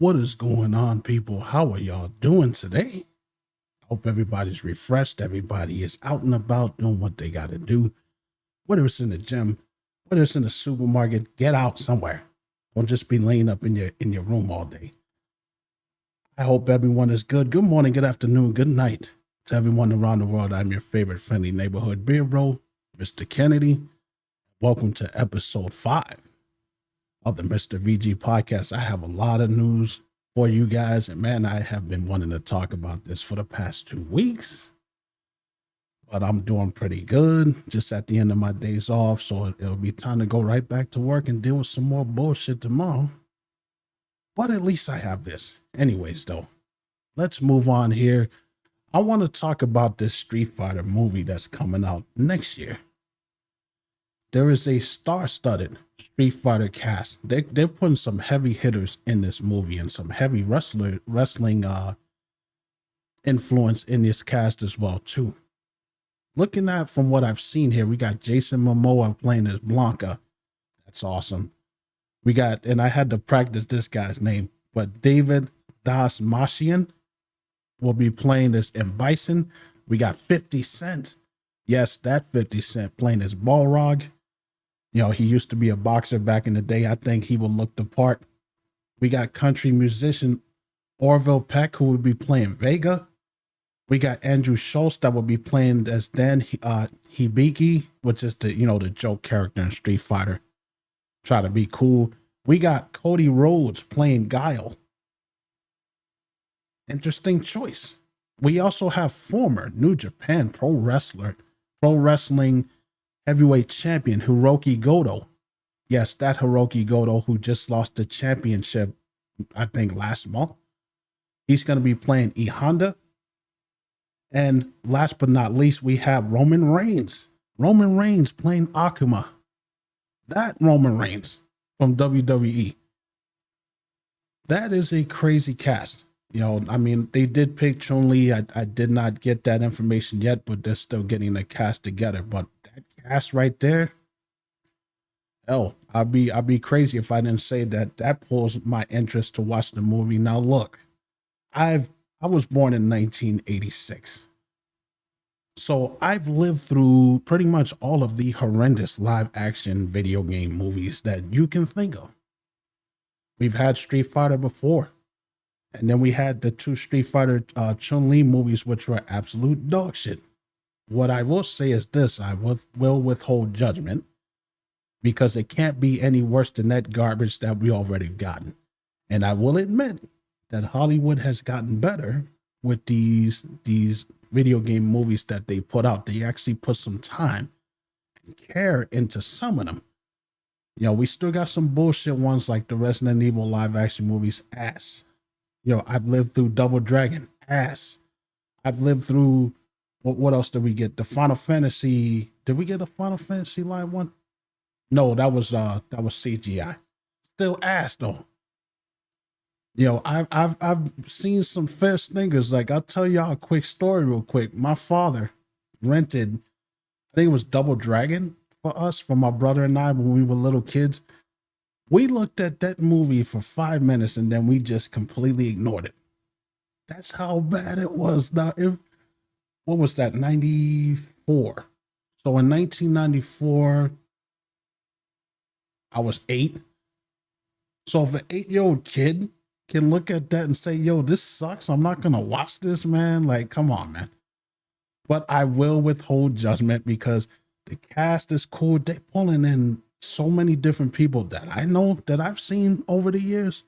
What is going on, people? How are y'all doing today? Hope everybody's refreshed. Everybody is out and about doing what they got to do. Whether it's in the gym, whether it's in the supermarket, get out somewhere. Don't just be laying up in your room all day. I hope everyone is good. Good morning, good afternoon, good night to everyone around the world. I'm your favorite friendly neighborhood beer bro, Mr. Kennedy. Welcome to episode 5 of the Mr. VG podcast. I have a lot of news for you guys, and man, I have been wanting to talk about this for the past 2 weeks, but I'm doing pretty good. Just at the end of my days off, so it'll be time to go right back to work and deal with some more bullshit tomorrow. But at least I have this. Anyways, though, let's move on here. I want to talk about this Street Fighter movie that's coming out next year. There is a star-studded Street Fighter cast. They're putting some heavy hitters in this movie and some heavy wrestling influence in this cast as well too. Looking at from what I've seen here, we got Jason Momoa playing as Blanca. That's awesome. We got, and I had to practice this guy's name, but David Dastmalchian will be playing as M. Bison. We got 50 Cent. Yes, that 50 Cent playing as Balrog. You know, he used to be a boxer back in the day. I think he will look the part. We got country musician Orville Peck, who will be playing Vega. We got Andrew Schultz that will be playing as Dan Hibiki, which is the joke character in Street Fighter. Try to be cool. We got Cody Rhodes playing Guile. Interesting choice. We also have former New Japan pro wrestling heavyweight champion Hiroki Goto. Yes, that Hiroki Goto who just lost the championship, I think last month. He's going to be playing E Honda. And last but not least, we have Roman Reigns. Roman Reigns playing Akuma. That Roman Reigns from WWE. That is a crazy cast. You know, I mean, they did pick Chun-Li. I did not get that information yet, but they're still getting the cast together. But that cast right there, hell, I'd be crazy if I didn't say that. That pulls my interest to watch the movie. Now, look, I was born in 1986. So I've lived through pretty much all of the horrendous live action video game movies that you can think of. We've had Street Fighter before. And then we had the 2 Street Fighter Chun-Li movies, which were absolute dog shit. What I will say is this, I will withhold judgment because it can't be any worse than that garbage that we already gotten. And I will admit that Hollywood has gotten better with these video game movies that they put out. They actually put some time and care into some of them. You know, we still got some bullshit ones like the Resident Evil live action movies, ass. Yo, I've lived through Double Dragon, ass. I've lived through, what else did we get? The Final Fantasy, did we get a Final Fantasy live one? No, that was CGI. Still ass though. You know, I've seen some fair stingers. Like, I'll tell y'all a quick story real quick. My father rented, I think it was Double Dragon for us, for my brother and I when we were little kids. We looked at that movie for 5 minutes and then we just completely ignored it. That's how bad it was. Now, what was that? 94. So in 1994, I was 8. So if an 8-year-old kid can look at that and say, yo, this sucks, I'm not going to watch this, man. Like, come on, man. But I will withhold judgment because the cast is cool. They're pulling in so many different people that I know, that I've seen over the years.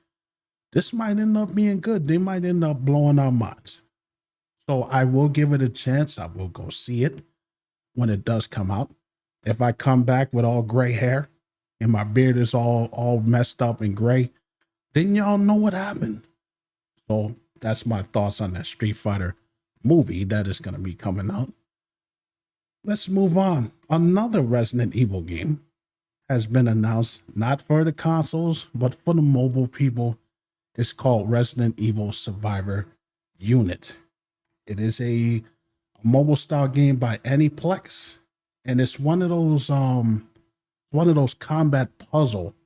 This might end up being good. They might end up blowing our minds. So I will give it a chance. I will go see it when it does come out. If I come back with all gray hair and my beard is all messed up and gray, then y'all know what happened. So that's my thoughts on that Street Fighter movie that is going to be coming out. Let's move on. Another Resident Evil game has been announced, not for the consoles, but for the mobile people. It's called Resident Evil Survivor Unit. It is a mobile style game by Aniplex, and it's one of those combat puzzle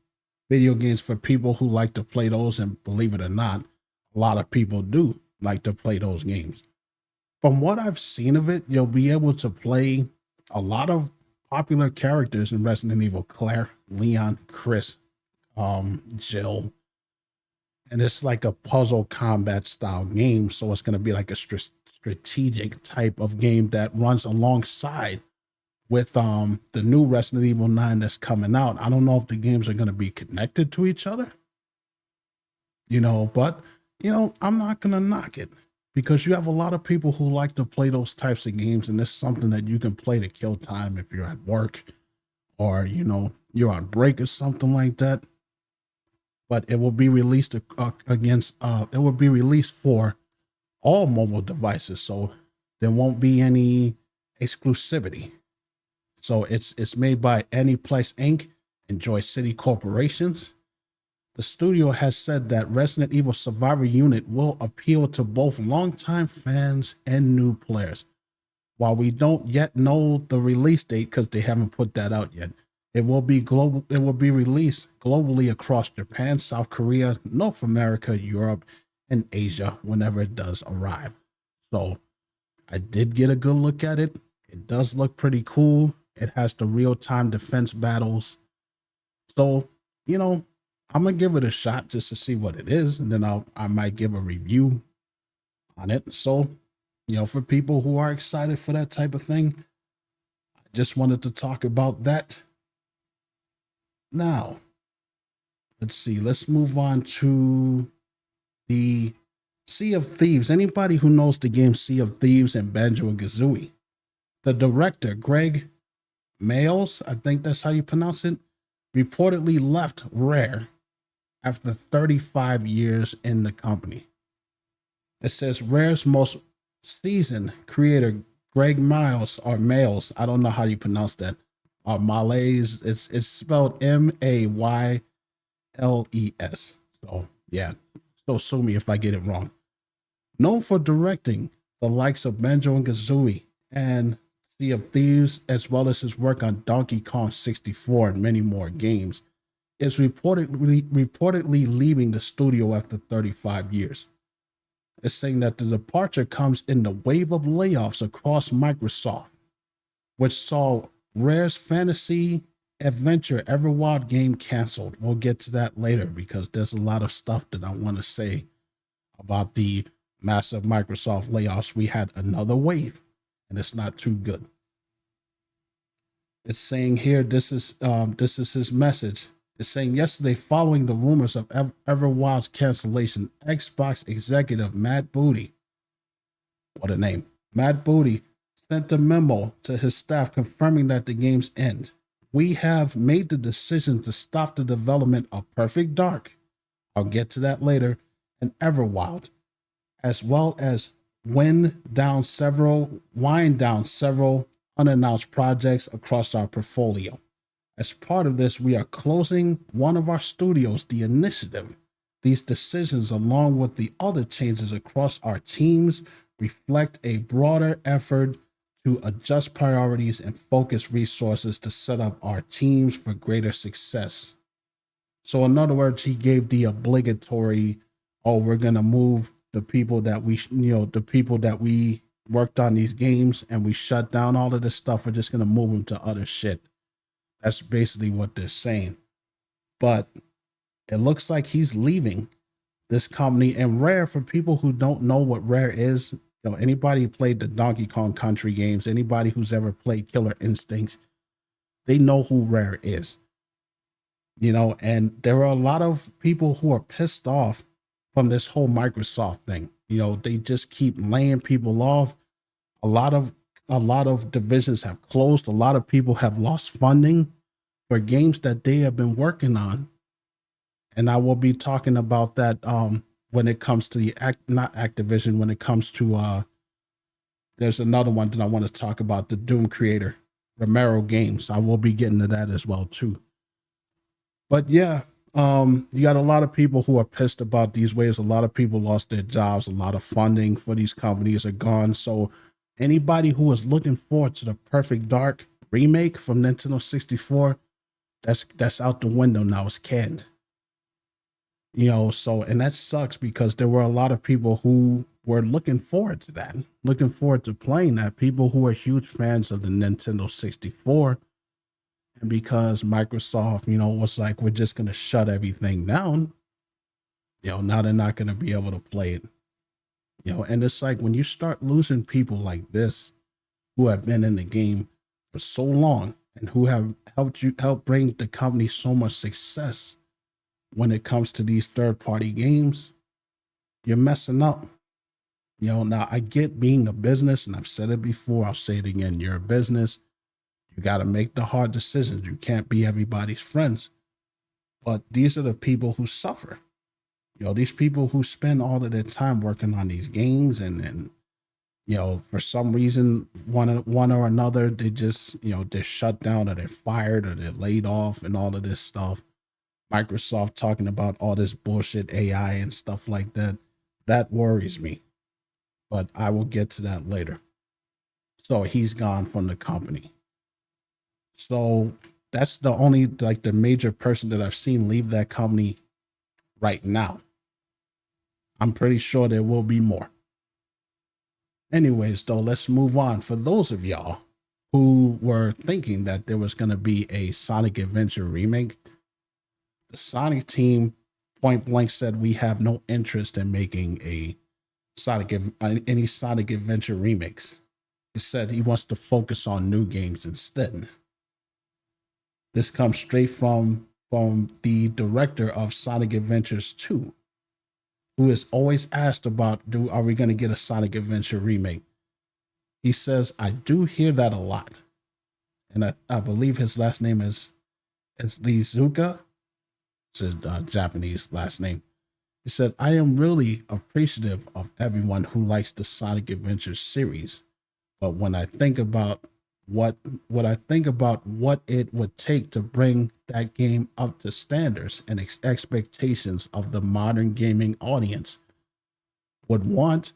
video games for people who like to play those, and believe it or not, a lot of people do like to play those games. From what I've seen of it, you'll be able to play a lot of popular characters in Resident Evil: Claire, Leon, Chris, Jill, and it's like a puzzle combat style game. So it's going to be like a strategic type of game that runs alongside with the new Resident Evil 9 that's coming out. I don't know if the games are going to be connected to each other, but I'm not going to knock it, because you have a lot of people who like to play those types of games, and it's something that you can play to kill time if you're at work or you're on break or something like that. But it will be released it will be released for all mobile devices, so there won't be any exclusivity. So it's made by Anyplace Inc. and Joy City Corporations. The studio has said that Resident Evil Survivor Unit will appeal to both longtime fans and new players. While we don't yet know the release date, because they haven't put that out yet, it will be global. It will be released globally across Japan, South Korea, North America, Europe, and Asia whenever it does arrive. So I did get a good look at it. It does look pretty cool. It has the real-time defense battles. So, I'm gonna give it a shot just to see what it is, and then I might give a review on it. So, for people who are excited for that type of thing, I just wanted to talk about that. Now, let's see. Let's move on to the Sea of Thieves. Anybody who knows the game Sea of Thieves and Banjo and Kazooie, the director, Greg Mayles, I think that's how you pronounce it, reportedly left Rare after 35 years in the company. It says Rare's most seasoned creator, Greg Miles, or Mayles, I don't know how you pronounce that, or Malays, it's spelled Mayles. So, yeah, so sue me if I get it wrong. Known for directing the likes of Banjo and Kazooie and Sea of Thieves, as well as his work on Donkey Kong 64 and many more games, is reportedly leaving the studio after 35 years. It's saying that the departure comes in the wave of layoffs across Microsoft, which saw Rare's fantasy adventure Everwild game canceled. We'll get to that later, because there's a lot of stuff that I want to say about the massive Microsoft layoffs. We had another wave, and it's not too good. It's saying here, this is his message. It's saying, yesterday, following the rumors of Everwild's cancellation, Xbox executive Matt Booty, what a name, Matt Booty, sent a memo to his staff confirming that the game's end. We have made the decision to stop the development of Perfect Dark, I'll get to that later, and Everwild, as well as wind down several unannounced projects across our portfolio. As part of this, we are closing one of our studios, The Initiative. These decisions, along with the other changes across our teams, reflect a broader effort to adjust priorities and focus resources to set up our teams for greater success. So in other words, he gave the obligatory, we're going to move the people that we worked on these games, and we shut down all of this stuff. We're just going to move them to other shit. That's basically what they're saying. But it looks like he's leaving this company. And Rare, for people who don't know what Rare is, anybody who played the Donkey Kong Country games, anybody who's ever played Killer Instincts, they know who Rare is. And there are a lot of people who are pissed off from this whole Microsoft thing. They just keep laying people off. A lot of divisions have closed. A lot of people have lost funding for games that they have been working on. And I will be talking about that when it comes to not Activision, when it comes to there's another one that I want to talk about, the Doom creator, Romero Games. I will be getting to that as well too. But yeah, you got a lot of people who are pissed about these waves. A lot of people lost their jobs. A lot of funding for these companies are gone. So anybody who is looking forward to the Perfect Dark remake from Nintendo 64, that's out the window now. It's canned. So, and that sucks because there were a lot of people who were looking forward to that, looking forward to playing that, people who are huge fans of the Nintendo 64. And because Microsoft, was like, we're just going to shut everything down, now they're not going to be able to play it. And it's like when you start losing people like this who have been in the game for so long and who have helped bring the company so much success when it comes to these third-party games, you're messing up. Now I get being a business, and I've said it before, I'll say it again. You're a business. You got to make the hard decisions. You can't be everybody's friends. But these are the people who suffer. These people who spend all of their time working on these games, and for some reason, one or another, they just, they're shut down or they're fired or they're laid off and all of this stuff. Microsoft talking about all this bullshit AI and stuff like that. That worries me. But I will get to that later. So he's gone from the company. So that's the only, like, the major person that I've seen leave that company right now. I'm pretty sure there will be more. Anyways, though, let's move on. For those of y'all who were thinking that there was going to be a Sonic Adventure remake, the Sonic team point blank said we have no interest in making any Sonic Adventure remakes. He said he wants to focus on new games instead. This comes straight from the director of Sonic Adventures 2, who is always asked about, are we going to get a Sonic Adventure remake? He says, I do hear that a lot. And I believe his last name is Lizuka. It's a Japanese last name. He said, I am really appreciative of everyone who likes the Sonic Adventure series. But when I think about what it would take to bring that game up to standards and expectations of the modern gaming audience would want,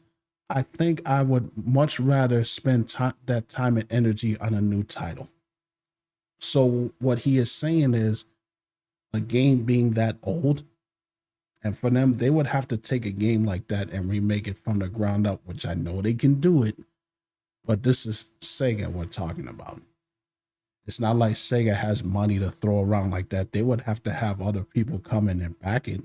I think I would much rather spend that time and energy on a new title. So what he is saying is, a game being that old, and for them, they would have to take a game like that and remake it from the ground up, which I know they can do it, but this is Sega we're talking about. It's not like Sega has money to throw around like that. They would have to have other people come in and back it.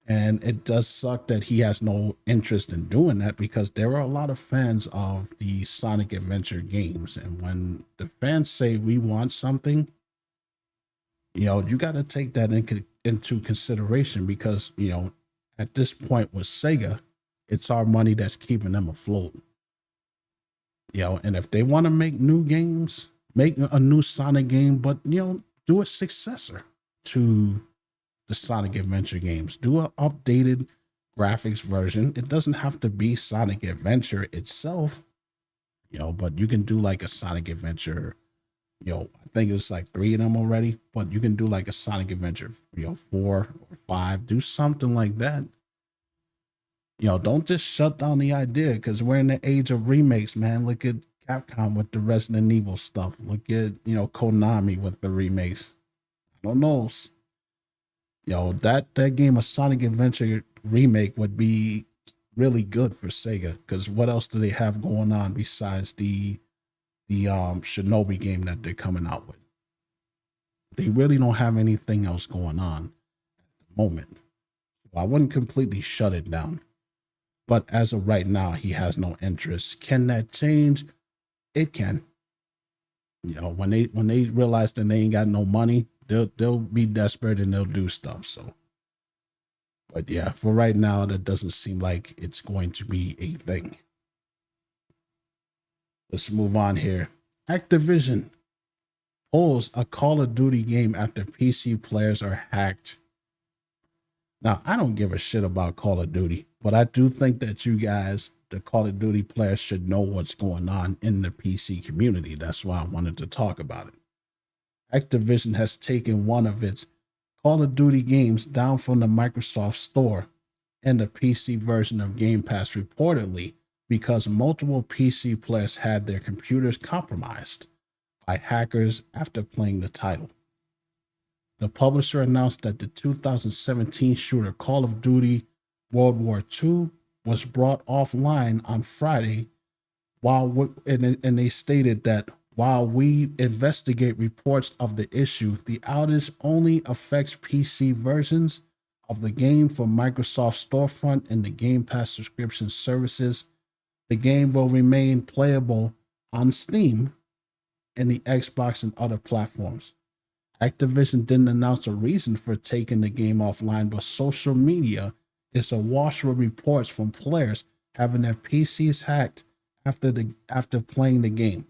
And it does suck that he has no interest in doing that, because there are a lot of fans of the Sonic Adventure games. And when the fans say we want something, you got to take that into consideration, because, at this point with Sega, it's our money that's keeping them afloat. And if they want to make new games, make a new Sonic game, but, do a successor to the Sonic Adventure games. Do an updated graphics version. It doesn't have to be Sonic Adventure itself, but you can do like a Sonic Adventure, I think it's like 3 of them already, but you can do like a Sonic Adventure, 4 or 5, do something like that. Don't just shut down the idea, because we're in the age of remakes, man. Look at Capcom with the Resident Evil stuff. Look at, Konami with the remakes. I don't know. That game, a Sonic Adventure remake, would be really good for Sega, because what else do they have going on besides the Shinobi game that they're coming out with? They really don't have anything else going on at the moment. I wouldn't completely shut it down. But as of right now, he has no interest. Can that change? It can. When they realize that they ain't got no money, they'll be desperate and they'll do stuff. So, but yeah, for right now, that doesn't seem like it's going to be a thing. Let's move on here. Activision pulls a Call of Duty game after PC players are hacked. Now, I don't give a shit about Call of Duty, but I do think that you guys, the Call of Duty players, should know what's going on in the PC community. That's why I wanted to talk about it. Activision has taken one of its Call of Duty games down from the Microsoft Store and the PC version of Game Pass, reportedly because multiple PC players had their computers compromised by hackers after playing the title. The publisher announced that the 2017 shooter Call of Duty World War II was brought offline on Friday, and they stated that while we investigate reports of the issue, the outage only affects PC versions of the game for Microsoft Storefront and the Game Pass subscription services. The game will remain playable on Steam and the Xbox and other platforms. Activision didn't announce a reason for taking the game offline, but social media is awash with reports from players having their PCs hacked after playing the game.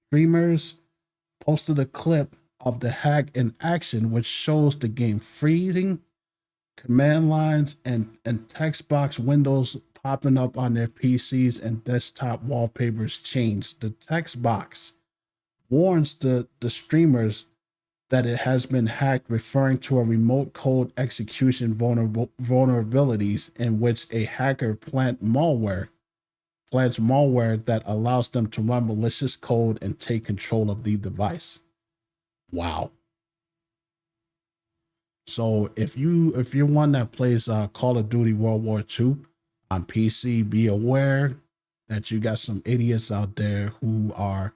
Streamers posted a clip of the hack in action, which shows the game freezing, command lines and text box windows popping up on their PCs, and desktop wallpapers changed. The text box warns the streamers that it has been hacked, referring to a remote code execution vulnerabilities in which a hacker plants malware that allows them to run malicious code and take control of the device. Wow. So if you're one that plays Call of Duty World War II on PC, be aware that you got some idiots out there who are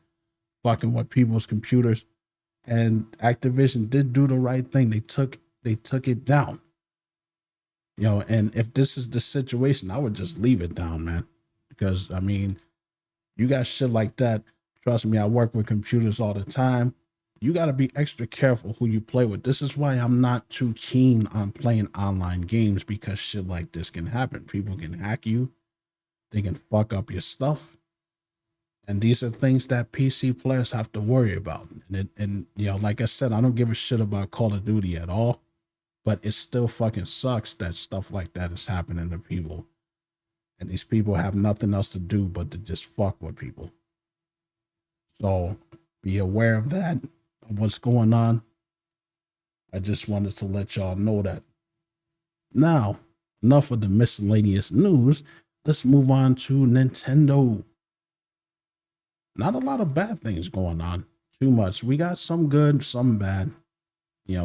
fucking with people's computers. And Activision did do the right thing. They took it down. And if this is the situation, I would just leave it down, man. Because I mean, you got shit like that. Trust me, I work with computers all the time. You got to be extra careful who you play with. This is why I'm not too keen on playing online games, because shit like this can happen. People can hack you. They can fuck up your stuff. And these are things that PC players have to worry about. And like I said, I don't give a shit about Call of Duty at all, but it still fucking sucks that stuff like that is happening to people. And these people have nothing else to do but to just fuck with people. So be aware of that, of what's going on. I just wanted to let y'all know that. Now, enough of the miscellaneous news. Let's move on to Nintendo. Not a lot of bad things going on. Too much. We got some good, some bad.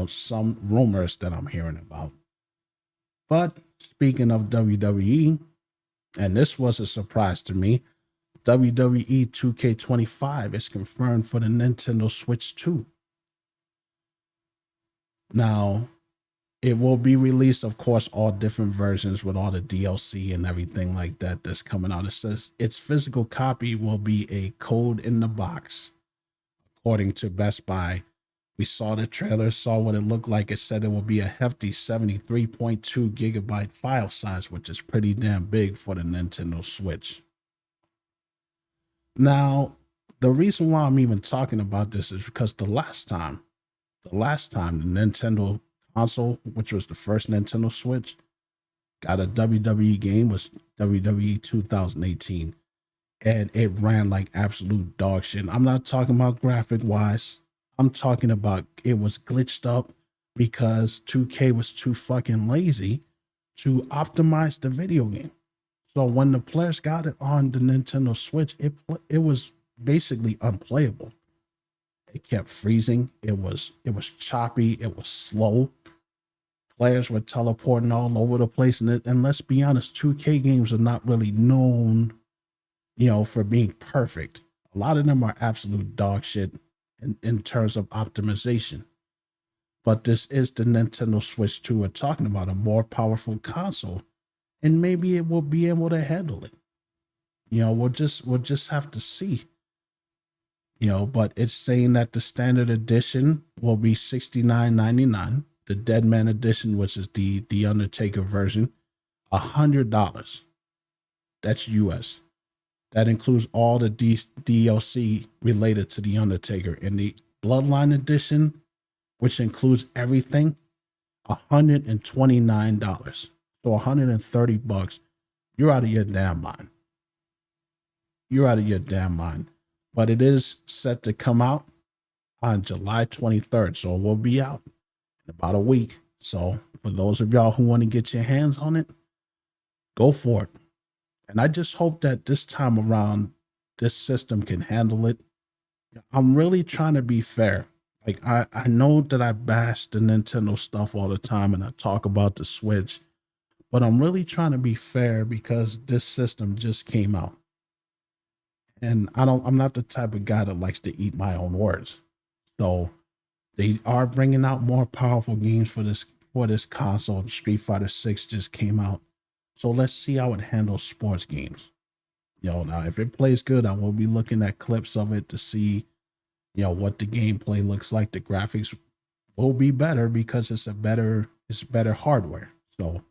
Some rumors that I'm hearing about. But speaking of WWE, and this was a surprise to me, WWE 2K25 is confirmed for the Nintendo Switch 2. Now, it will be released, of course, all different versions with all the DLC and everything like that that's coming out. It says its physical copy will be a code in the box, according to Best Buy. We saw the trailer, saw what it looked like. It said it will be a hefty 73.2 gigabyte file size, which is pretty damn big for the Nintendo Switch. Now, the reason why I'm even talking about this is because the last time the Nintendo console, which was the first Nintendo Switch, got a WWE game, was WWE 2018. And it ran like absolute dog shit. I'm not talking about graphic wise. I'm talking about it was glitched up because 2K was too fucking lazy to optimize the video game. So when the players got it on the Nintendo Switch, it was basically unplayable. It kept freezing. It was choppy. It was slow. Players were teleporting all over the place. And let's be honest, 2K games are not really known, for being perfect. A lot of them are absolute dog shit in terms of optimization. But this is the Nintendo Switch 2. We're talking about a more powerful console, and maybe it will be able to handle it. We'll just have to see. But it's saying that the standard edition will be $69.99. The Deadman edition, which is the Undertaker version, $100. That's US. That includes all the DLC related to the Undertaker. And the Bloodline edition, which includes everything, $129. So $130. You're out of your damn mind. You're out of your damn mind. But it is set to come out on July 23rd. So it will be out in about a week. So for those of y'all who want to get your hands on it, go for it. And I just hope that this time around, this system can handle it. I'm really trying to be fair. Like I know that I bash the Nintendo stuff all the time and I talk about the Switch, but I'm really trying to be fair because this system just came out. And I'm not the type of guy that likes to eat my own words. So they are bringing out more powerful games for this console. Street Fighter 6 just came out. So let's see how it handles sports games. Now if it plays good, I will be looking at clips of it to see, what the gameplay looks like. The graphics will be better because it's better hardware. So,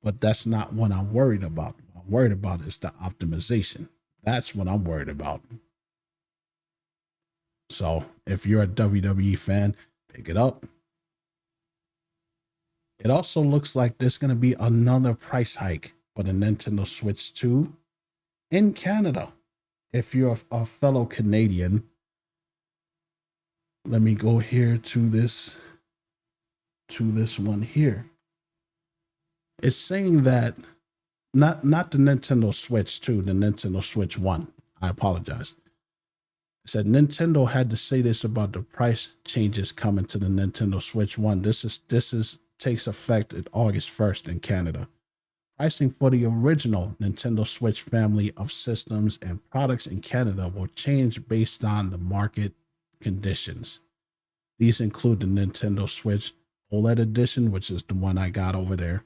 but that's not what I'm worried about. What I'm worried about is the optimization. That's what I'm worried about. So if you're a WWE fan, pick it up. It also looks like there's going to be another price hike for the Nintendo Switch 2 in Canada. If you're a fellow Canadian, let me go here to this one here. It's saying that not the Nintendo Switch 2, the Nintendo Switch 1. I apologize. It said Nintendo had to say this about the price changes coming to the Nintendo Switch 1. This is takes effect at August 1st in Canada. Pricing for the original Nintendo Switch family of systems and products in Canada will change based on the market conditions. These include the Nintendo Switch OLED edition, which is the one I got over there,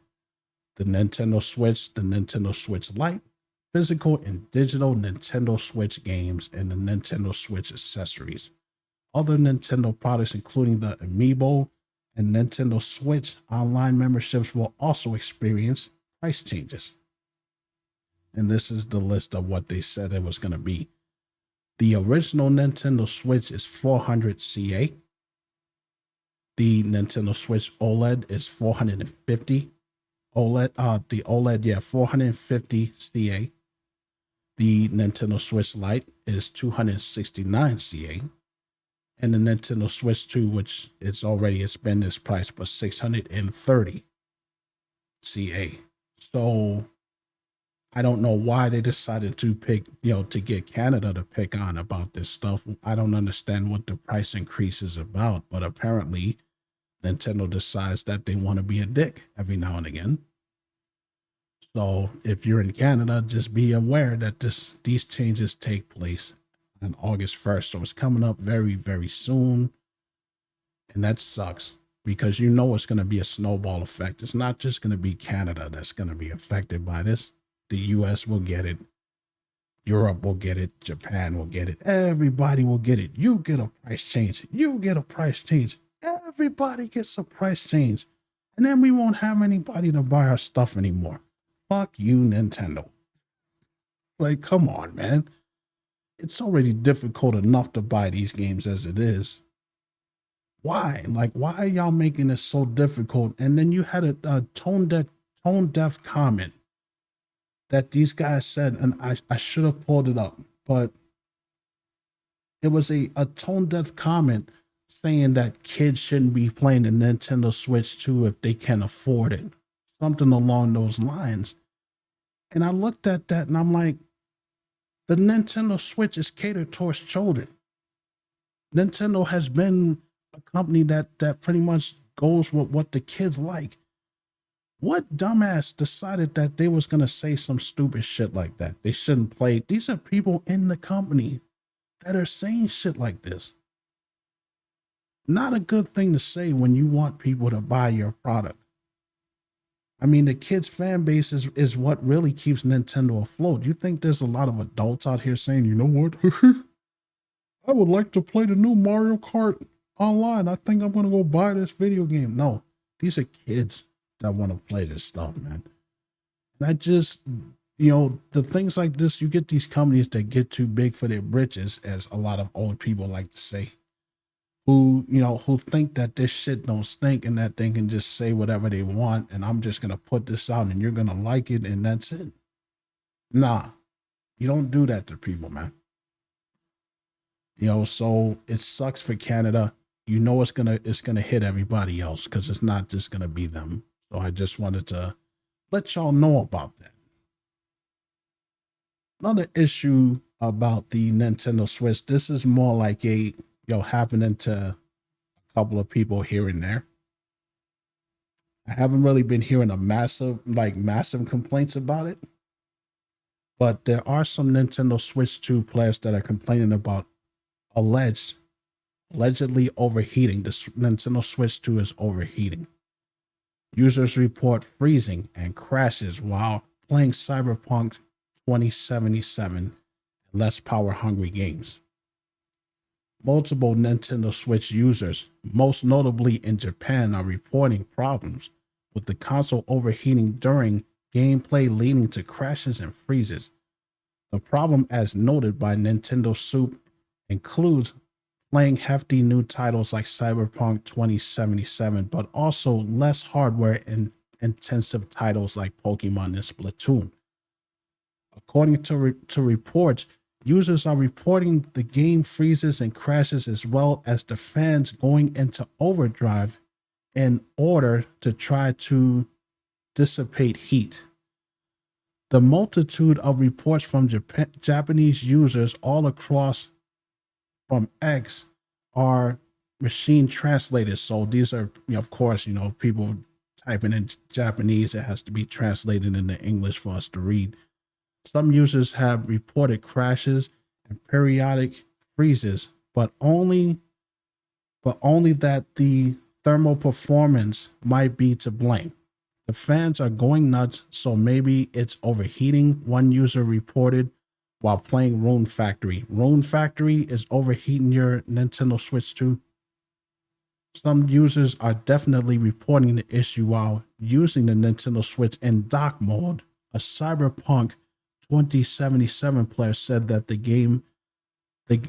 the Nintendo Switch, the Nintendo Switch Lite, physical and digital Nintendo Switch games, and the Nintendo Switch accessories. Other Nintendo products, including the Amiibo and Nintendo Switch online memberships, will also experience price changes. And this is the list of what they said it was going to be. The original Nintendo Switch is 400 CA. The Nintendo Switch OLED is 450 OLED. The OLED, 450 CA. The Nintendo Switch Lite is 269 CA. And the Nintendo Switch 2, which it's been this price, but 630 CA. So I don't know why they decided to pick, to get Canada to pick on about this stuff. I don't understand what the price increase is about, but apparently Nintendo decides that they want to be a dick every now and again. So if you're in Canada, just be aware that these changes take place on August 1st. So it's coming up very, very soon. And that sucks because it's going to be a snowball effect. It's not just going to be Canada that's going to be affected by this. The US will get it. Europe will get it. Japan will get it. Everybody will get it. You get a price change. You get a price change. Everybody gets a price change. And then we won't have anybody to buy our stuff anymore. Fuck you, Nintendo. Like, come on, man. It's already difficult enough to buy these games as it is. Why? Like, why are y'all making it so difficult? And then you had a tone deaf comment that these guys said, and I should have pulled it up, but it was a tone deaf comment saying that kids shouldn't be playing the Nintendo Switch 2 if they can afford it. Something along those lines. And I looked at that and I'm like, the Nintendo Switch is catered towards children. Nintendo has been a company that pretty much goes with what the kids like. What dumbass decided that they was going to say some stupid shit like that? They shouldn't play. These are people in the company that are saying shit like this. Not a good thing to say when you want people to buy your product. I mean, the kids' fan base is what really keeps Nintendo afloat. You think there's a lot of adults out here saying, you know what? I would like to play the new Mario Kart online. I think I'm going to go buy this video game. No, these are kids that want to play this stuff, man. And I just, the things like this, you get these companies that get too big for their britches, as a lot of old people like to say, who think that this shit don't stink and that they can just say whatever they want. And I'm just going to put this out and you're going to like it. And that's it. Nah, you don't do that to people, man. So it sucks for Canada. It's going to hit everybody else because it's not just going to be them. So I just wanted to let y'all know about that. Another issue about the Nintendo Switch, this is more like happening to couple of people here and there. I haven't really been hearing massive complaints about it, but there are some Nintendo Switch 2 players that are complaining about allegedly overheating. The Nintendo Switch 2 is overheating. Users report freezing and crashes while playing Cyberpunk 2077 and less power-hungry games. Multiple Nintendo Switch users, most notably in Japan, are reporting problems with the console overheating during gameplay, leading to crashes and freezes. The problem, as noted by Nintendo Soup, includes playing hefty new titles like Cyberpunk 2077, but also less hardware and intensive titles like Pokemon and Splatoon. According to reports, users are reporting the game freezes and crashes, as well as the fans going into overdrive in order to try to dissipate heat. The multitude of reports from Japanese users all across from X are machine translated. So these are, of course, people typing in Japanese. It has to be translated into English for us to read. Some users have reported crashes and periodic freezes, but only that the thermal performance might be to blame. The fans are going nuts, so maybe it's overheating, one user reported while playing Rune Factory. Rune Factory is overheating your Nintendo Switch 2. Some users are definitely reporting the issue while using the Nintendo Switch in dock mode. A Cyberpunk 2077 player said that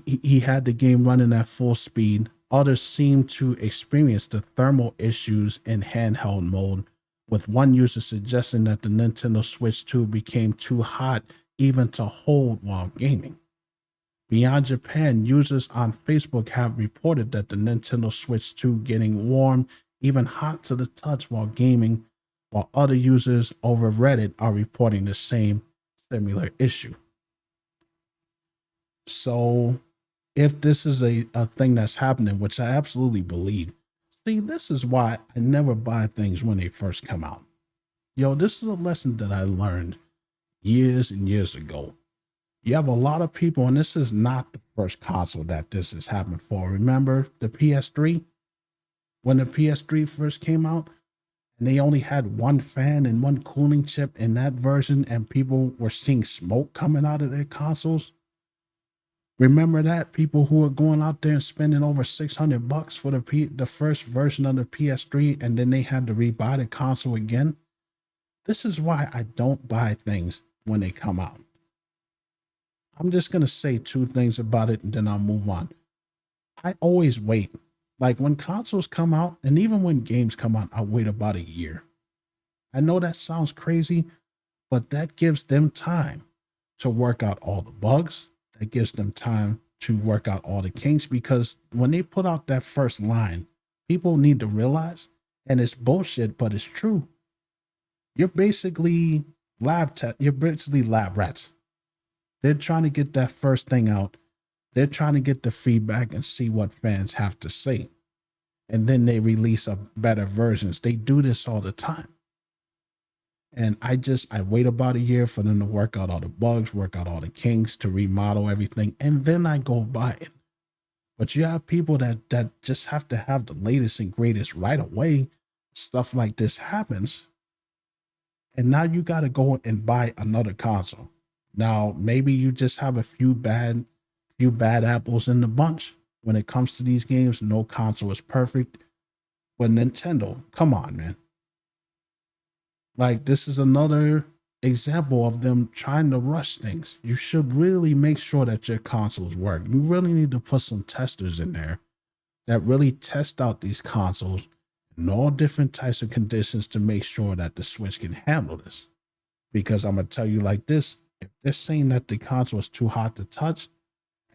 he had the game running at full speed. Others seem to experience the thermal issues in handheld mode, with one user suggesting that the Nintendo Switch 2 became too hot even to hold while gaming. Beyond Japan, users on Facebook have reported that the Nintendo Switch 2 getting warm, even hot to the touch while gaming, while other users over Reddit are reporting the same similar issue. So if this is a thing that's happening, which I absolutely believe, see, this is why I never buy things when they first come out. This is a lesson that I learned years and years ago. You have a lot of people, and this is not the first console that this has happened for. Remember the PS3? When the PS3 first came out, and they only had one fan and one cooling chip in that version, and people were seeing smoke coming out of their consoles. Remember that? People who were going out there and spending over $600 for the first version of the PS3, and then they had to rebuy the console again. This is why I don't buy things when they come out. I'm just going to say two things about it and then I'll move on. I always wait. Like when consoles come out, and even when games come out, I wait about a year. I know that sounds crazy, but that gives them time to work out all the bugs. That gives them time to work out all the kinks, because when they put out that first line, people need to realize, and it's bullshit, but it's true. You're basically lab rats. They're trying to get that first thing out. They're trying to get the feedback and see what fans have to say. And then they release a better versions. They do this all the time. And I wait about a year for them to work out all the bugs, work out all the kinks, to remodel everything, and then I go buy it. But you have people that just have to have the latest and greatest right away. Stuff like this happens. And now you got to go and buy another console. Now, maybe you just have a few bad apples in the bunch. When it comes to these games, no console is perfect. But Nintendo, come on, man. Like, this is another example of them trying to rush things. You should really make sure that your consoles work. You really need to put some testers in there that really test out these consoles in all different types of conditions to make sure that the Switch can handle this. Because I'm going to tell you like this, if they're saying that the console is too hot to touch,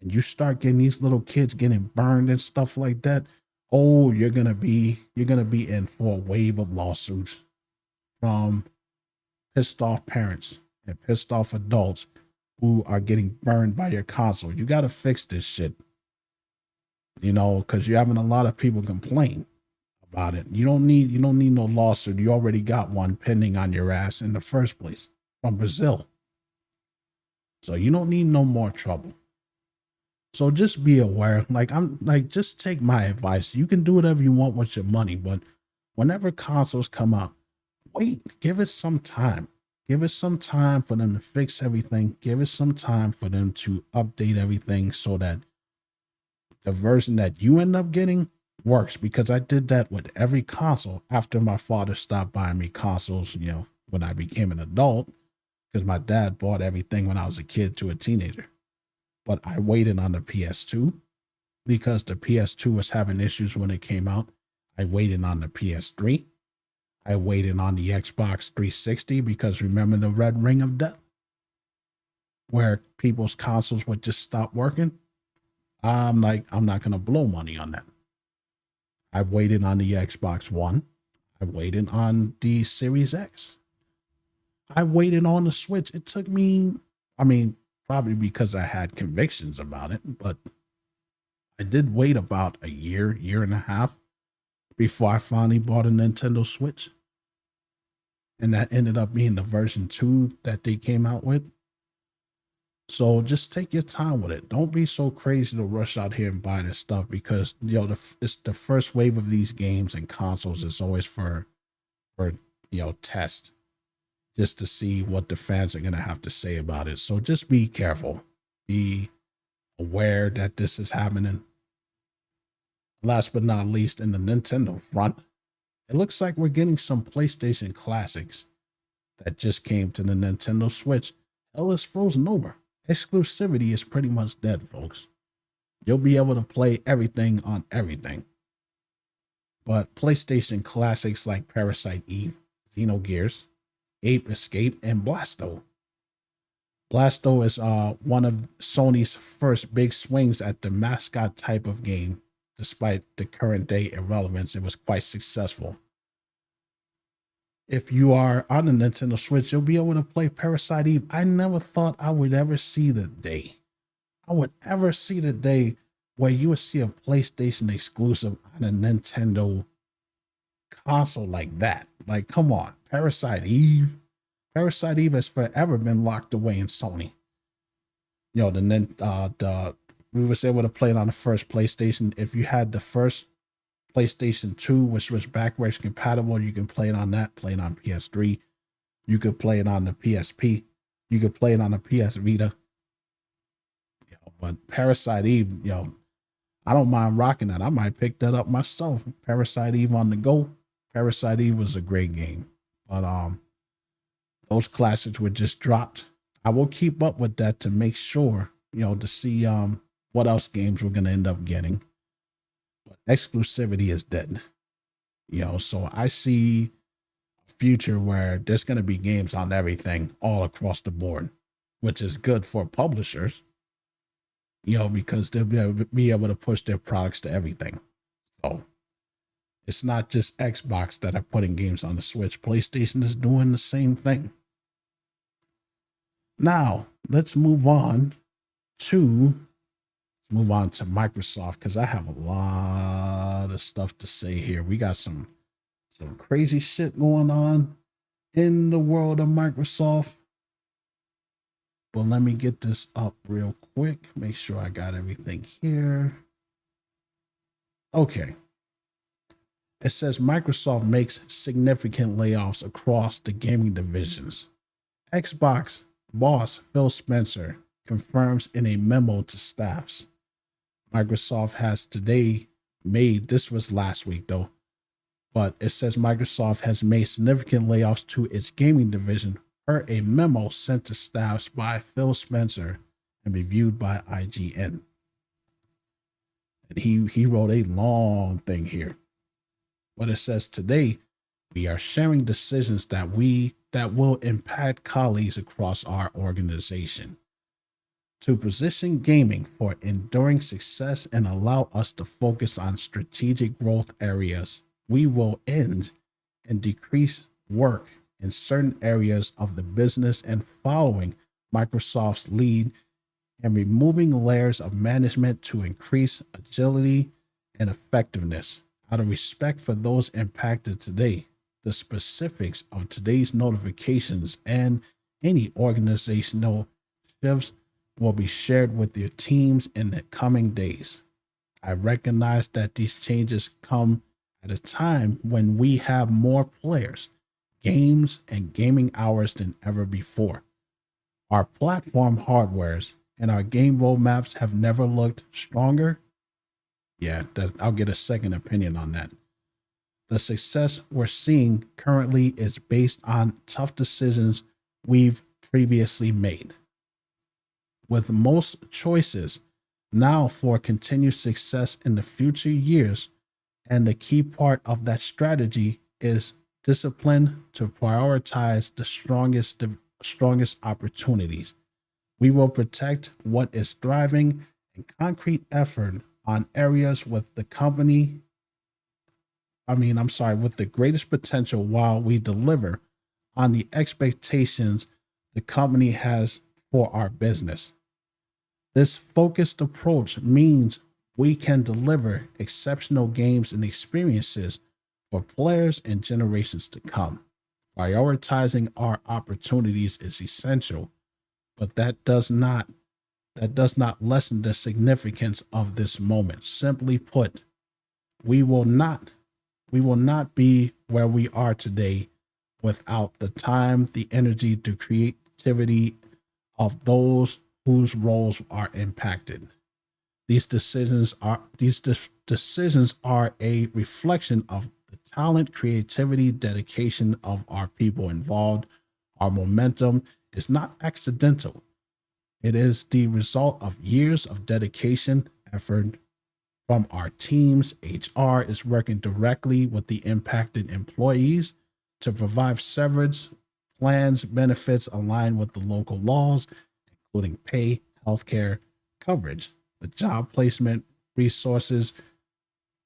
and you start getting these little kids getting burned and stuff like that, oh, you're gonna be in for a wave of lawsuits from pissed off parents and pissed off adults who are getting burned by your console. You got to fix this shit. because you're having a lot of people complain about it. You don't need no lawsuit. You already got one pending on your ass in the first place from Brazil. So you don't need no more trouble. So just be aware. Just take my advice. You can do whatever you want with your money, but whenever consoles come out, wait, give it some time. Give it some time for them to fix everything. Give it some time for them to update everything so that the version that you end up getting works. Because I did that with every console after my father stopped buying me consoles, when I became an adult, because my dad bought everything when I was a kid to a teenager. But I waited on the PS2 because the PS2 was having issues when it came out. I waited on the PS3. I waited on the Xbox 360 because remember the red ring of death where people's consoles would just stop working? I'm not going to blow money on that. I waited on the Xbox One. I waited on the Series X. I waited on the Switch. It took me, probably because I had convictions about it, but I did wait about a year and a half before I finally bought a Nintendo Switch. And that ended up being the version 2 that they came out with. So just take your time with it. Don't be so crazy to rush out here and buy this stuff because, it's the first wave of these games and consoles is always for test, just to see what the fans are going to have to say about it. So just be careful. Be aware that this is happening. Last but not least, in the Nintendo front, it looks like we're getting some PlayStation classics that just came to the Nintendo Switch. Hell is frozen over. Exclusivity is pretty much dead, folks. You'll be able to play everything on everything. But PlayStation classics like Parasite Eve, Xenogears, Ape Escape, and Blasto. Blasto is one of Sony's first big swings at the mascot type of game. Despite the current day irrelevance, it was quite successful. If you are on the Nintendo Switch, you'll be able to play Parasite Eve. I never thought I would ever see the day. Where you would see a PlayStation exclusive on a Nintendo console like that. Like, come on, Parasite Eve. Parasite Eve has forever been locked away in Sony. We was able to play it on the first PlayStation. If you had the first PlayStation 2, which was backwards compatible, you can play it on that, play it on PS3. You could play it on the PSP. You could play it on the PS Vita. But Parasite Eve, I don't mind rocking that. I might pick that up myself. Parasite Eve on the go. Parasite Eve was a great game. But those classics were just dropped. I will keep up with that to make sure, to see what else games we're going to end up getting. But exclusivity is dead. So I see a future where there's going to be games on everything all across the board, which is good for publishers, because they'll be able to push their products to everything. So it's not just Xbox that are putting games on the Switch. PlayStation is doing the same thing. Now, let's move on to Microsoft, because I have a lot of stuff to say here. We got some crazy shit going on in the world of Microsoft. But let me get this up real quick. Make sure I got everything here. Okay. It says Microsoft makes significant layoffs across the gaming divisions. Xbox boss Phil Spencer confirms in a memo to staffs. Microsoft has today made, this was last week though, but it says Microsoft has made significant layoffs to its gaming division per a memo sent to staffs by Phil Spencer and reviewed by IGN. And he wrote a long thing here. But it says today we are sharing decisions that will impact colleagues across our organization. To position gaming for enduring success and allow us to focus on strategic growth areas, we will end and decrease work in certain areas of the business and following Microsoft's lead and removing layers of management to increase agility and effectiveness. Out of respect for those impacted today, the specifics of today's notifications and any organizational shifts will be shared with your teams in the coming days. I recognize that these changes come at a time when we have more players, games, and gaming hours than ever before. Our platform hardwares and our game roadmaps have never looked stronger. Yeah, I'll get a second opinion on that. The success we're seeing currently is based on tough decisions we've previously made. With most choices now for continued success in the future years, and the key part of that strategy is discipline to prioritize the strongest opportunities. We will protect what is thriving and concrete effort on areas with the with the greatest potential while we deliver on the expectations the company has for our business. This focused approach means we can deliver exceptional games and experiences for players and generations to come. Prioritizing our opportunities is essential, but that does not lessen the significance of this moment. Simply put, we will not be where we are today without the time, the energy, the creativity of those whose roles are impacted. These decisions are a reflection of the talent, creativity, dedication of our people involved. Our momentum is not accidental. It is the result of years of dedication, effort from our teams. HR is working directly with the impacted employees to provide severance plans, benefits aligned with the local laws, including pay, healthcare coverage, the job placement resources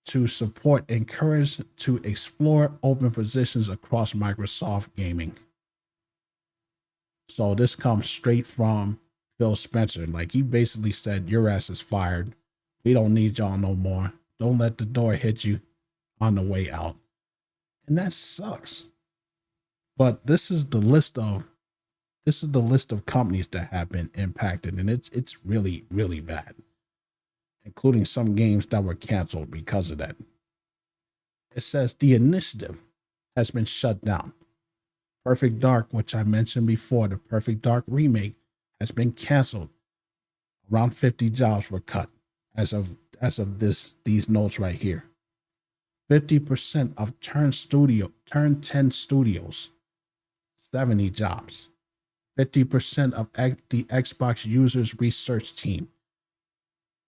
to support, encourage to explore open positions across Microsoft Gaming. So this comes straight from Phil Spencer. Like, he basically said, your ass is fired. We don't need y'all no more. Don't let the door hit you on the way out. And that sucks. But this is the list of companies that have been impacted, and it's really, really bad, including some games that were canceled because of that. It says the initiative has been shut down. Perfect Dark, which I mentioned before, the Perfect Dark remake, has been canceled. Around 50 jobs were cut as of these notes right here. 50% of Turn 10 Studios, 70 jobs. 50% of the Xbox users research team,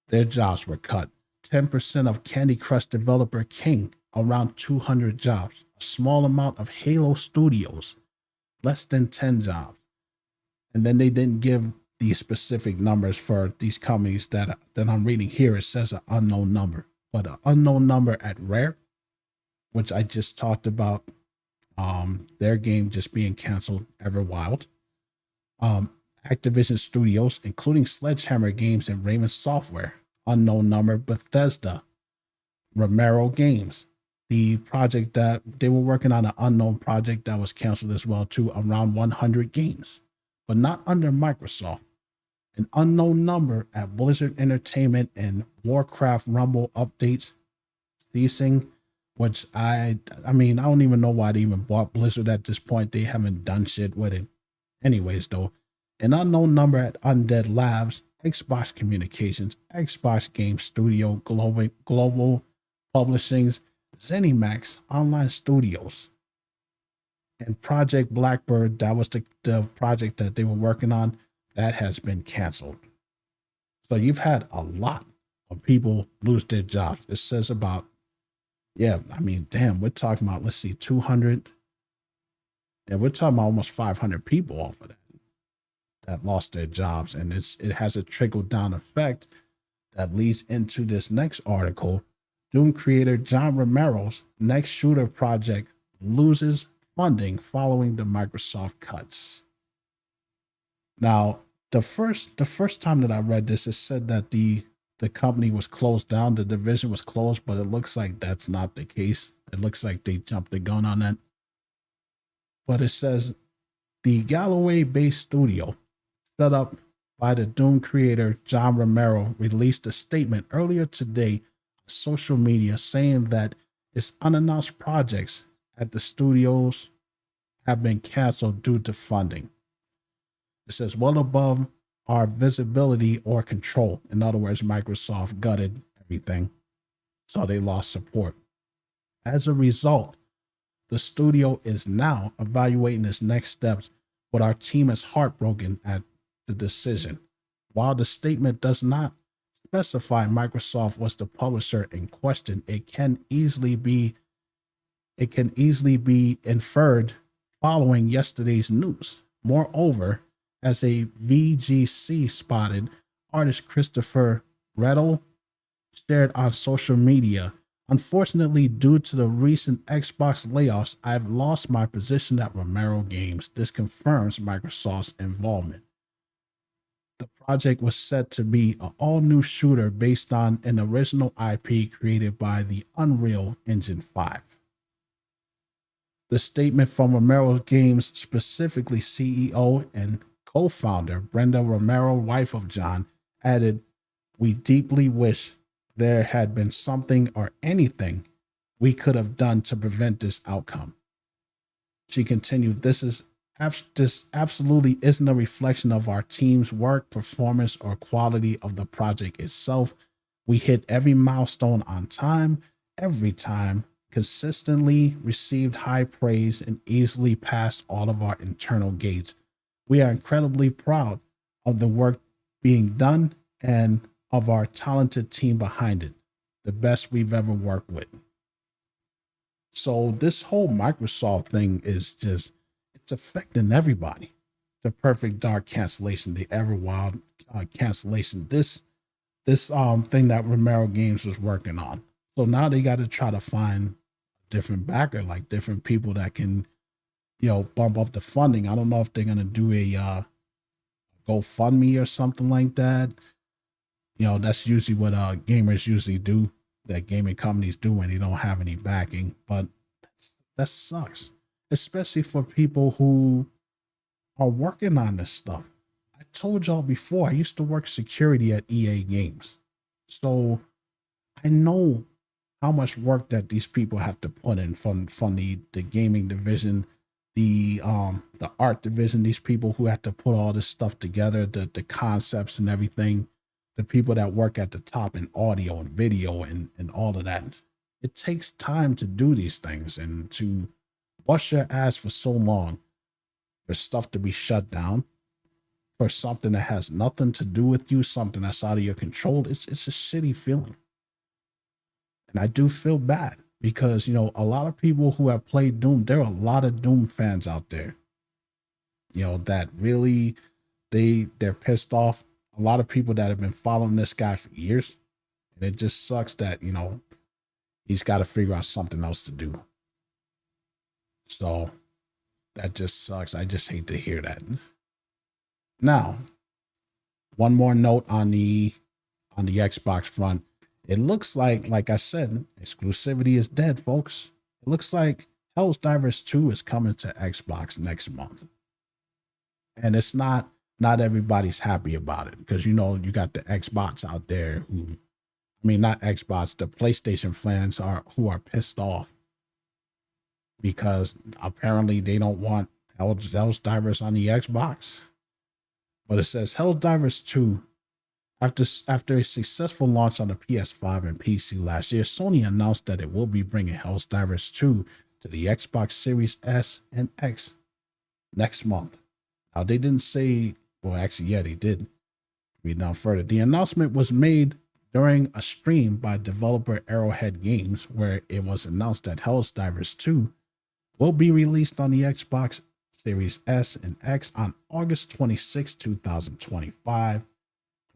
their jobs were cut. 10% of Candy Crush developer King, around 200 jobs. A small amount of Halo Studios, less than 10 jobs. And then they didn't give the specific numbers for these companies that I'm reading here. It says an unknown number, but an unknown number at Rare, which I just talked about, their game just being canceled, Everwild. Activision Studios, including Sledgehammer Games and Raven Software, unknown number. Bethesda, Romero Games, the project that they were working on, an unknown project that was canceled as well too, around 100 games, but not under Microsoft. An unknown number at Blizzard Entertainment and Warcraft Rumble updates ceasing, which I don't even know why they even bought Blizzard at this point. They haven't done shit with it. Anyways, though, an unknown number at Undead Labs, Xbox Communications, Xbox Game Studio, Global Publishings, ZeniMax Online Studios, and Project Blackbird. That was the project that they were working on. That has been canceled. So you've had a lot of people lose their jobs. It says about, we're talking about, 200. Yeah, we're talking about almost 500 people off of that lost their jobs. And it has a trickle down effect that leads into this next article. Doom creator John Romero's next shooter project loses funding following the Microsoft cuts. Now, the first time that I read this, it said that the company was closed down, the division was closed, but it looks like that's not the case. It looks like they jumped the gun on that. But it says the Galloway-based studio, set up by the Doom creator John Romero, released a statement earlier today on social media saying that its unannounced projects at the studios have been canceled due to funding. It says, well above our visibility or control. In other words, Microsoft gutted everything, so they lost support. As a result, the studio is now evaluating its next steps, but our team is heartbroken at the decision. While the statement does not specify Microsoft was the publisher in question, it can easily be inferred following yesterday's news. Moreover, as a VGC spotted, artist Christopher Reddle shared on social media, unfortunately, due to the recent Xbox layoffs, I've lost my position at Romero Games. This confirms Microsoft's involvement. The project was set to be an all-new shooter based on an original IP created by the Unreal Engine 5. The statement from Romero Games, specifically CEO and co-founder Brenda Romero, wife of John, added, "We deeply wish there had been something or anything we could have done to prevent this outcome." She continued, this absolutely isn't a reflection of our team's work, performance, or quality of the project itself. We hit every milestone on time, every time, consistently received high praise, and easily passed all of our internal gates. We are incredibly proud of the work being done and of our talented team behind it, the best we've ever worked with. So this whole Microsoft thing is just, it's affecting everybody. The Perfect Dark cancellation, the Everwild cancellation, this thing that Romero Games was working on. So now they got to try to find different backer, like different people that can, bump up the funding. I don't know if they're gonna do a GoFundMe or something like that. That's usually what gamers usually do, that gaming companies do when they don't have any backing. But that sucks, especially for people who are working on this stuff. I told y'all before, I used to work security at EA Games, so I know how much work that these people have to put in from the gaming division, the art division, these people who have to put all this stuff together, the concepts and everything, the people that work at the top in audio and video and all of that. It takes time to do these things, and to bust your ass for so long for stuff to be shut down, for something that has nothing to do with you, something that's out of your control, it's a shitty feeling. And I do feel bad because, a lot of people who have played Doom, there are a lot of Doom fans out there, that really, they're pissed off. A lot of people that have been following this guy for years. And it just sucks that, he's got to figure out something else to do. So that just sucks. I just hate to hear that. Now, one more note on the Xbox front. It looks like I said, exclusivity is dead, folks. It looks like Helldivers 2 is coming to Xbox next month. And it's not everybody's happy about it, because, you got the Xbox out there not Xbox, the PlayStation fans who are pissed off because apparently they don't want Helldivers on the Xbox. But it says Helldivers 2, after a successful launch on the PS5 and PC last year, Sony announced that it will be bringing Helldivers 2 to the Xbox Series S and X next month. Now, they didn't say, well, actually, yeah, they did. Read down further. The announcement was made during a stream by developer Arrowhead Games, where it was announced that Helldivers 2 will be released on the Xbox Series S and X on August 26, 2025.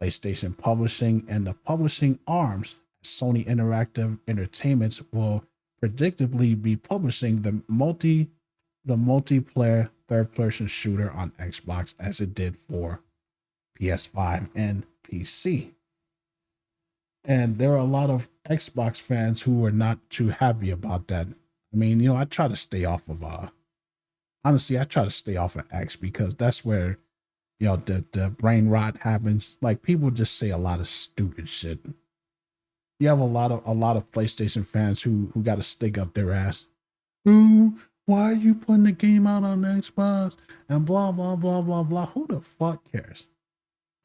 PlayStation Publishing and the publishing arms, Sony Interactive Entertainment, will predictably be publishing the multiplayer third-person shooter on Xbox as it did for PS5, and PC. And there are a lot of Xbox fans who are not too happy about that. I mean, I try to stay off of honestly, I try to stay off of X because that's where, the brain rot happens. Like, people just say a lot of stupid shit. You have a lot of PlayStation fans who got a stick up their ass. Ooh, why are you putting the game out on Xbox? And blah blah blah blah blah. Who the fuck cares?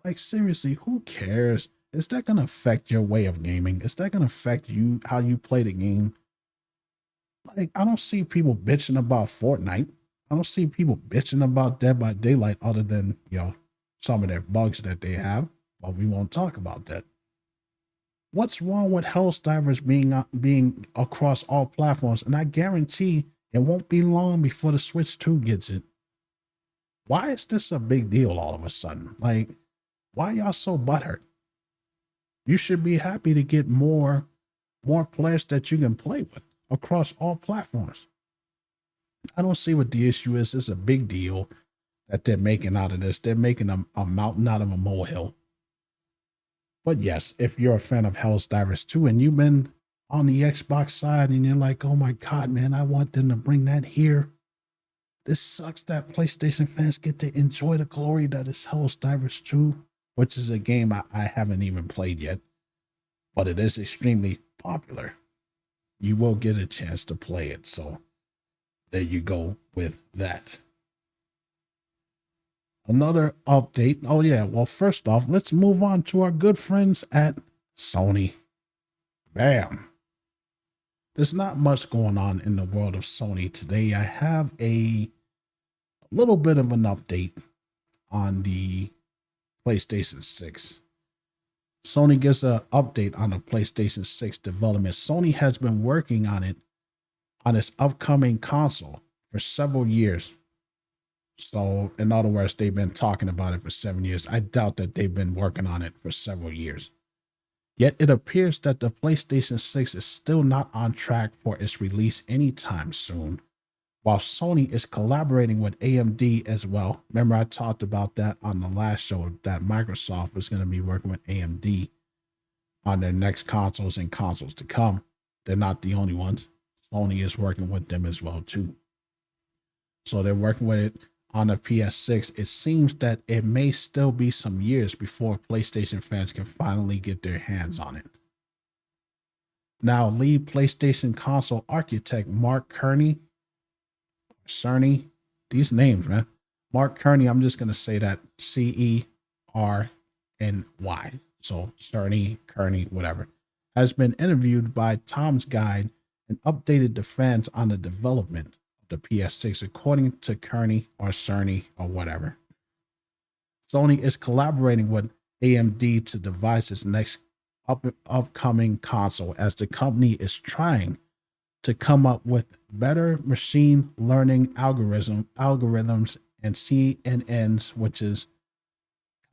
Like, seriously, who cares? Is that gonna affect your way of gaming? Is that gonna affect you how you play the game? Like, I don't see people bitching about Fortnite. I don't see people bitching about Dead by Daylight other than, some of their bugs that they have. But we won't talk about that. What's wrong with Helldivers being across all platforms? And I guarantee it won't be long before the Switch 2 gets it. Why is this a big deal all of a sudden? Like, why y'all so butthurt? You should be happy to get more players that you can play with across all platforms. I don't see what the issue is. It's a big deal that they're making out of this. They're making a mountain out of a molehill. But yes, if you're a fan of Helldivers 2 and you've been on the Xbox side and you're like, oh my God, man, I want them to bring that here. This sucks that PlayStation fans get to enjoy the glory that is Helldivers 2, which is a game I haven't even played yet, but it is extremely popular. You will get a chance to play it. So there you go with that. Another update. Oh yeah, well, first off, let's move on to our good friends at Sony. Bam. There's not much going on in the world of Sony today. I have a little bit of an update on the PlayStation 6. Sony gives an update on the PlayStation 6 development. Sony has been working on its upcoming console for several years. So, in other words, they've been talking about it for 7 years. I doubt that they've been working on it for several years. Yet it appears that the PlayStation 6 is still not on track for its release anytime soon, while Sony is collaborating with AMD as well. Remember, I talked about that on the last show, that Microsoft is going to be working with AMD on their next consoles and consoles to come. They're not the only ones. Sony is working with them as well, too. So they're working with it on the PS6. It seems that it may still be some years before PlayStation fans can finally get their hands on it. Now, lead PlayStation console architect Mark Cerny, these names, man. Mark Cerny, I'm just going to say that Cerny. So Cerny, whatever, has been interviewed by Tom's Guide and updated the fans on the development the PS6, according to Cerny or whatever. Sony is collaborating with AMD to devise its next upcoming console, as the company is trying to come up with better machine learning algorithms and CNNs, which is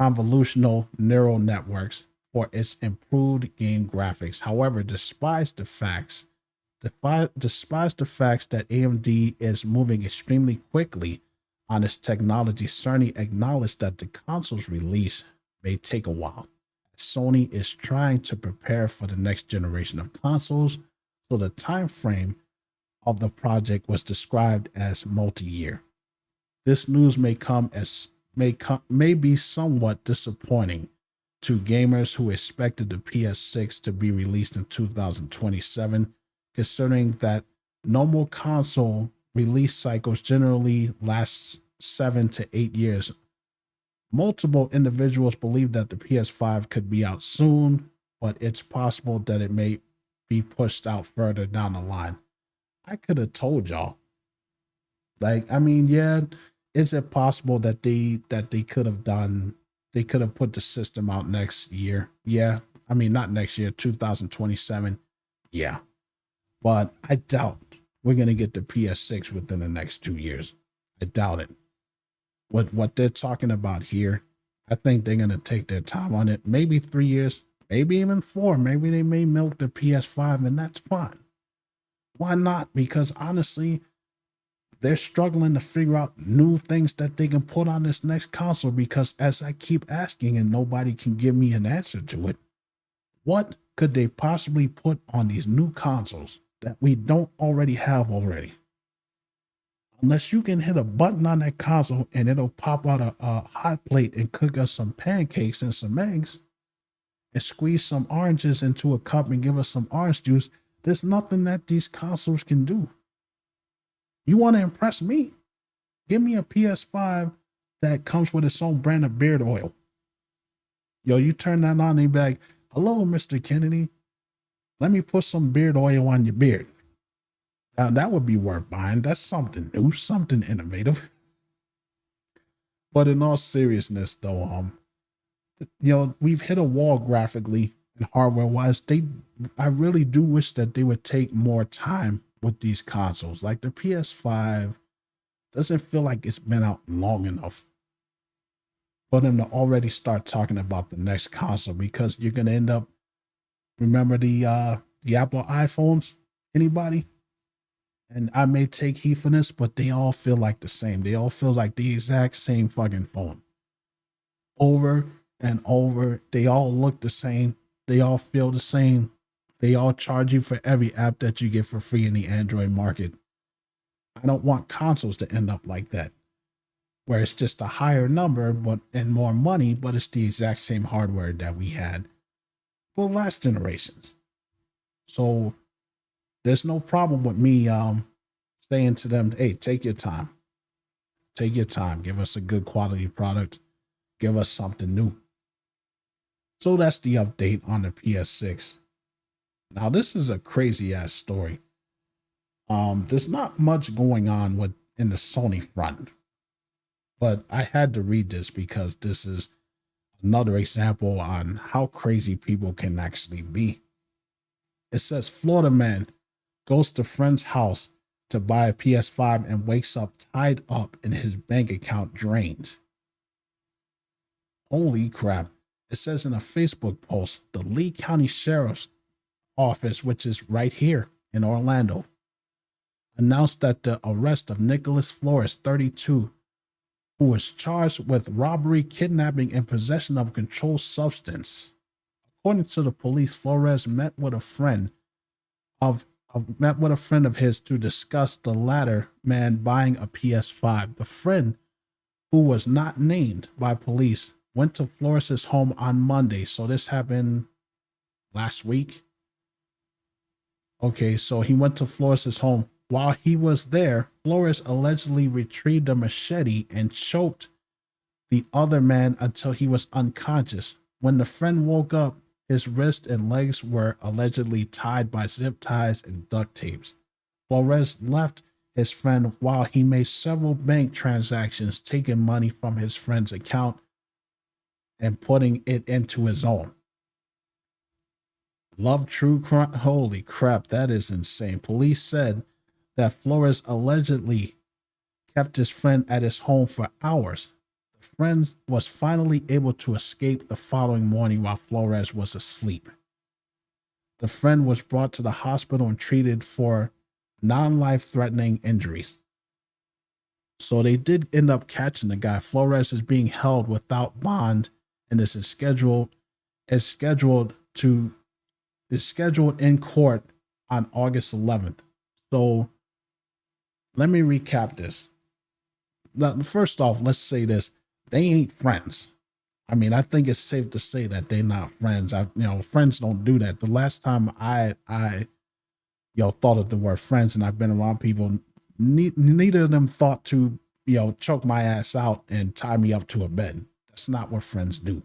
convolutional neural networks, for its improved game graphics. However, despite the facts that AMD is moving extremely quickly on its technology, Cerny acknowledged that the console's release may take a while. Sony is trying to prepare for the next generation of consoles, so the time frame of the project was described as multi-year. This news may be somewhat disappointing to gamers who expected the PS6 to be released in 2027. Considering that normal console release cycles generally last 7 to 8 years. Multiple individuals believe that the PS5 could be out soon, but it's possible that it may be pushed out further down the line. I could have told y'all. Yeah, is it possible that they could have put the system out next year? Yeah. Not next year, 2027. Yeah. But I doubt we're going to get the PS6 within the next 2 years. I doubt it. What they're talking about here, I think they're going to take their time on it. Maybe 3 years, maybe even 4. Maybe they may milk the PS5, and that's fine. Why not? Because honestly, They're struggling to figure out new things that they can put on this next console because as I keep asking and nobody can give me an answer to it, what could they possibly put on these new consoles that we don't already have already? Unless you can hit a button on that console and it'll pop out a hot plate and cook us some pancakes and some eggs and squeeze some oranges into a cup and give us some orange juice, there's nothing that these consoles can do. You want to impress me? Give me a PS5 that comes with its own brand of beard oil. Yo, you turn that on and you be like, hello, Mr. Kennedy. Let me put some beard oil on your beard. Now, that would be worth buying. That's something new, something innovative. But in all seriousness, though, we've hit a wall graphically and hardware-wise. I really do wish that they would take more time with these consoles. Like the PS5 doesn't feel like it's been out long enough for them to already start talking about the next console, because you're going to end up, remember the Apple iPhones? Anybody? And I may take heat for this, but they all feel like the same. They all feel like the exact same fucking phone. Over and over. They all look the same. They all feel the same. They all charge you for every app that you get for free in the Android market. I don't want consoles to end up like that, where it's just a higher number and more money, but it's the exact same hardware that we had for last generations. So there's no problem with me saying to them, hey, take your time. Take your time. Give us a good quality product. Give us something new. So that's the update on the PS6. Now, this is a crazy ass story. There's not much going on in the Sony front, but I had to read this because this is another example on how crazy people can actually be. It says Florida man goes to friend's house to buy a PS5 and wakes up tied up in his bank account drained. Holy crap. It says in a Facebook post, the Lee County Sheriff's Office, which is right here in Orlando, announced that the arrest of Nicholas Flores, 32, who was charged with robbery, kidnapping, and possession of a controlled substance. According to the police, Flores met with a friend of his to discuss the latter man buying a PS5. The friend, who was not named by police, went to Flores' home on Monday. So this happened last week. Okay, so he went to Flores' home. While he was there, Flores allegedly retrieved a machete and choked the other man until he was unconscious. When the friend woke up, his wrists and legs were allegedly tied by zip ties and duct tapes. Flores left his friend while he made several bank transactions, taking money from his friend's account and putting it into his own. Love true crime. Holy crap, that is insane. Police said that Flores allegedly kept his friend at his home for hours. The friend was finally able to escape the following morning while Flores was asleep. The friend was brought to the hospital and treated for non-life-threatening injuries. So they did end up catching the guy. Flores is being held without bond and is scheduled in court on August 11th. So let me recap this. Now, first off, let's say this. They ain't friends. I mean, I think it's safe to say that they're not friends. Friends don't do that. The last time I thought of the word friends, and I've been around people, neither of them thought to, choke my ass out and tie me up to a bed. That's not what friends do.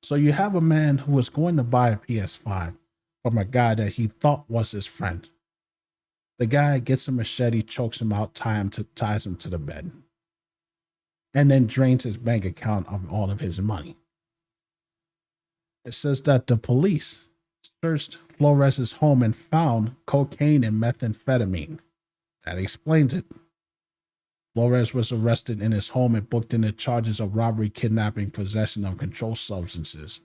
So you have a man who was going to buy a PS5 from a guy that he thought was his friend. The guy gets a machete, chokes him out, ties him to the bed, and then drains his bank account of all of his money. It says that the police searched Flores' home and found cocaine and methamphetamine. That explains it. Flores was arrested in his home and booked into charges of robbery, kidnapping, possession of controlled substances.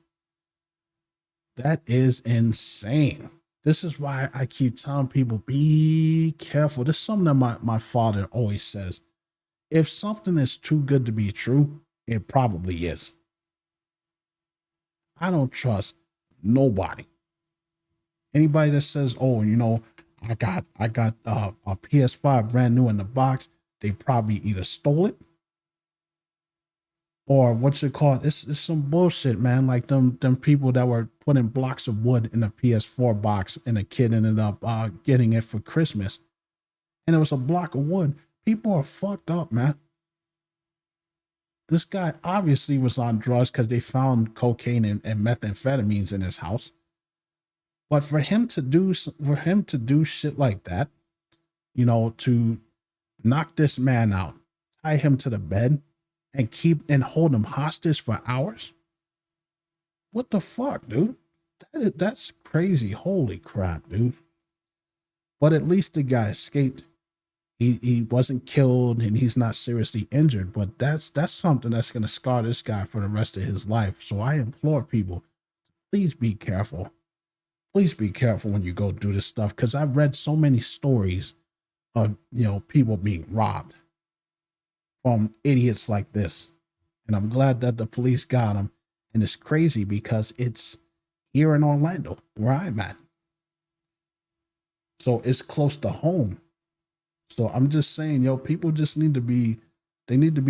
That is insane. This is why I keep telling people, be careful. This is something that my father always says. If something is too good to be true, it probably is. I don't trust nobody. Anybody that says, "Oh, I got a PS5 brand new in the box," they probably either stole it or what's it called? It's some bullshit, man. Like them people that were putting blocks of wood in a PS4 box, and a kid ended up getting it for Christmas, and it was a block of wood. People are fucked up, man. This guy obviously was on drugs because they found cocaine and methamphetamines in his house. But for him to do shit like that, to knock this man out, tie him to the bed, and hold him hostage for hours. What the fuck, dude? That's crazy. Holy crap, dude. But at least the guy escaped. He wasn't killed and he's not seriously injured. But that's something that's gonna scar this guy for the rest of his life. So I implore people, please be careful. Please be careful when you go do this stuff, because I've read so many stories of people being robbed from idiots like this. And I'm glad that the police got him. And it's crazy because it's here in Orlando where I'm at. So it's close to home. So I'm just saying, people just need to be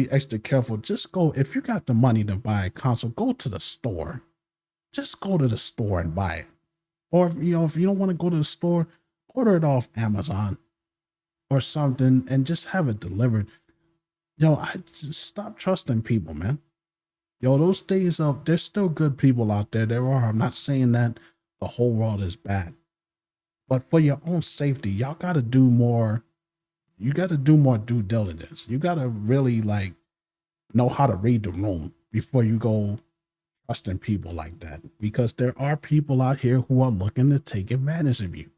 extra careful. Just go, if you got the money to buy a console, go to the store. Just go to the store and buy it. Or if you don't want to go to the store, order it off Amazon or something and just have it delivered. I just stop trusting people, man. Those days of, there's still good people out there. There are. I'm not saying that the whole world is bad. But for your own safety, y'all got to do more. You got to do more due diligence. You got to really know how to read the room before you go trusting people like that, because there are people out here who are looking to take advantage of you.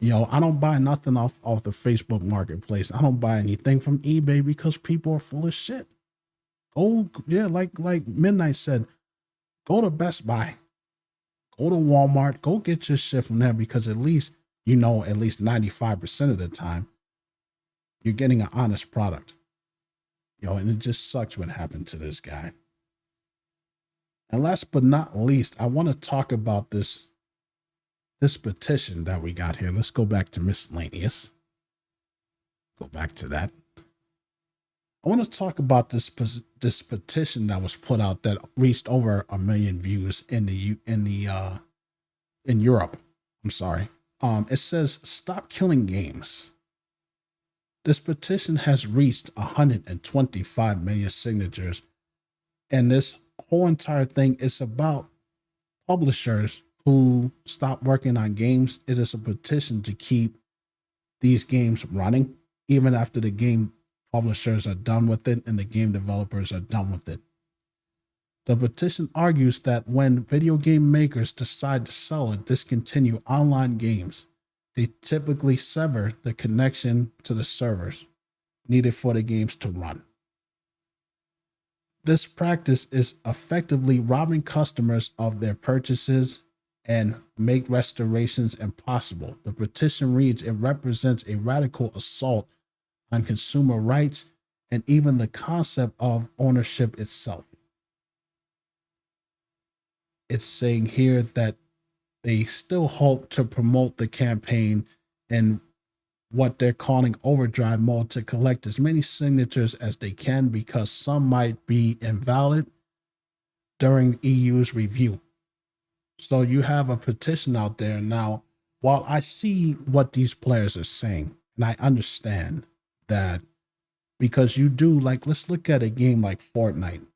I don't buy nothing off the Facebook marketplace. I don't buy anything from eBay because people are full of shit. Oh yeah, like Midnight said, go to Best Buy, go to Walmart, go get your shit from there, because at least 95% of the time you're getting an honest product. And it just sucks what happened to this guy. And last but not least, I want to talk about this petition that we got here. Let's go back to miscellaneous. Go back to that. I want to talk about this petition that was put out that reached over 1 million views in Europe. I'm sorry. It says, "Stop killing games." This petition has reached 125 million signatures, and this whole entire thing is about publishers who stop working on games. It is a petition to keep these games running even after the game publishers are done with it and the game developers are done with it. The petition argues that when video game makers decide to sell or discontinue online games, they typically sever the connection to the servers needed for the games to run. This practice is effectively robbing customers of their purchases and make restorations impossible. The petition reads, "It represents a radical assault on consumer rights and even the concept of ownership itself." It's saying here that they still hope to promote the campaign and what they're calling overdrive mode to collect as many signatures as they can, because some might be invalid during EU's review. So you have a petition out there now. While I see what these players are saying, and I understand that, because you do, let's look at a game like Fortnite.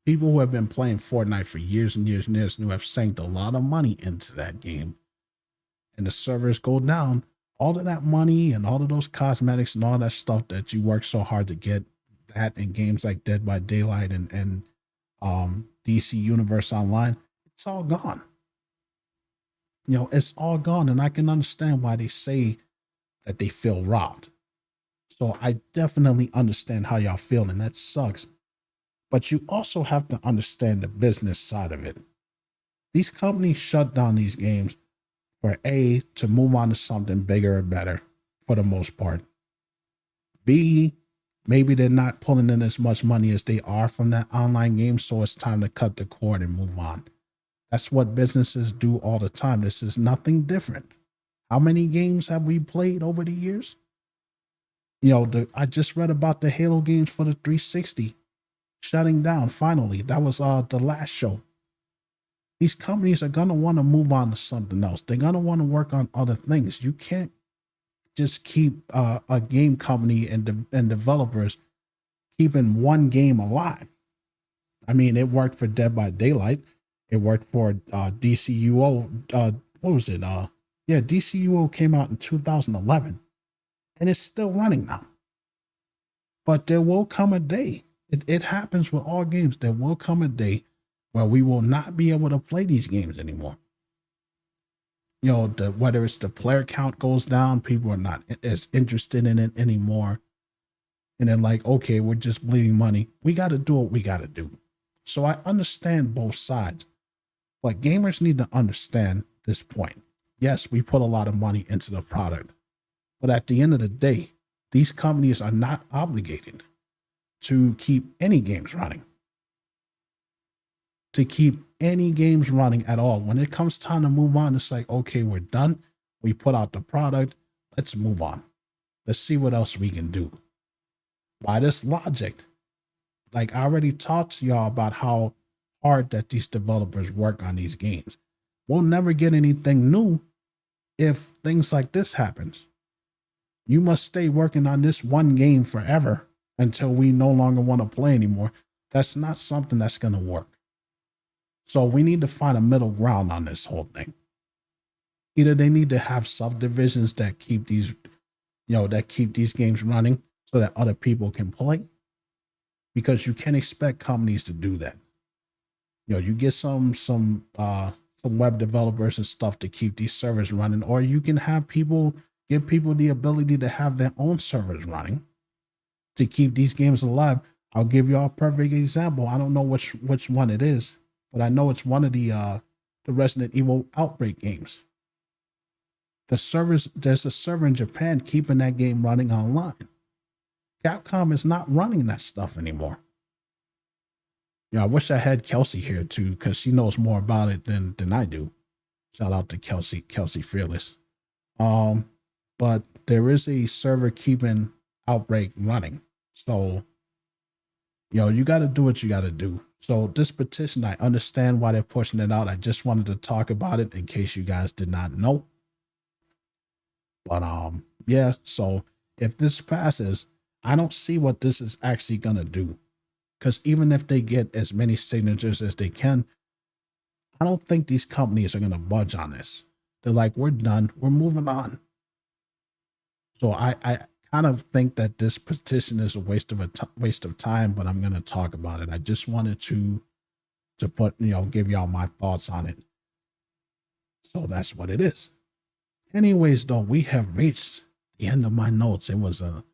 People who have been playing Fortnite for years and years and years, and who have sank a lot of money into that game, and the servers go down, all of that money and all of those cosmetics and all that stuff that you work so hard to get, that in games like Dead by Daylight and DC Universe Online, it's all gone. It's all gone. And I can understand why they say that they feel robbed. So I definitely understand how y'all feel, and that sucks. But you also have to understand the business side of it. These companies shut down these games for A, to move on to something bigger or better for the most part. B, maybe they're not pulling in as much money as they are from that online game, so it's time to cut the cord and move on. That's what businesses do all the time. This is nothing different. How many games have we played over the years? I just read about the Halo games for the 360 shutting down finally. That was the last show. These companies are going to want to move on to something else. They're going to want to work on other things. You can't just keep a game company and developers keeping one game alive. I mean, it worked for Dead by Daylight. It worked for DCUO. What was it? DCUO came out in 2011, and it's still running now. But there will come a day. It happens with all games. There will come a day where we will not be able to play these games anymore. Whether it's the player count goes down, people are not as interested in it anymore. And they're like, okay, we're just bleeding money. We got to do what we got to do. So I understand both sides, but gamers need to understand this point. Yes, we put a lot of money into the product, but at the end of the day, these companies are not obligated to keep any games running. To keep any games running at all. When it comes time to move on, it's like, okay, we're done. We put out the product. Let's move on. Let's see what else we can do. By this logic, like I already talked to y'all about how hard that these developers work on these games. We'll never get anything new if things like this happens. You must stay working on this one game forever until we no longer want to play anymore. That's not something that's going to work. So we need to find a middle ground on this whole thing. Either they need to have subdivisions that keep these, games running so that other people can play, because you can't expect companies to do that. You get some web developers and stuff to keep these servers running, or you can have give people the ability to have their own servers running to keep these games alive. I'll give you all a perfect example. I don't know which one it is, but I know it's one of the Resident Evil Outbreak games. There's a server in Japan keeping that game running online. Capcom is not running that stuff anymore. I wish I had Kelsey here too, because she knows more about it than I do. Shout out to Kelsey Fearless. But there is a server keeping Outbreak running. So, you got to do what you got to do. So this petition, I understand why they're pushing it out. I just wanted to talk about it in case you guys did not know. But so if this passes, I don't see what this is actually going to do. Because even if they get as many signatures as they can, I don't think these companies are going to budge on this. They're like, we're done. We're moving on. So I kind of think that this petition is a waste of time, but I'm going to talk about it. I just wanted to put, give y'all my thoughts on it. So that's what it is. Anyways, though, we have reached the end of my notes. It was a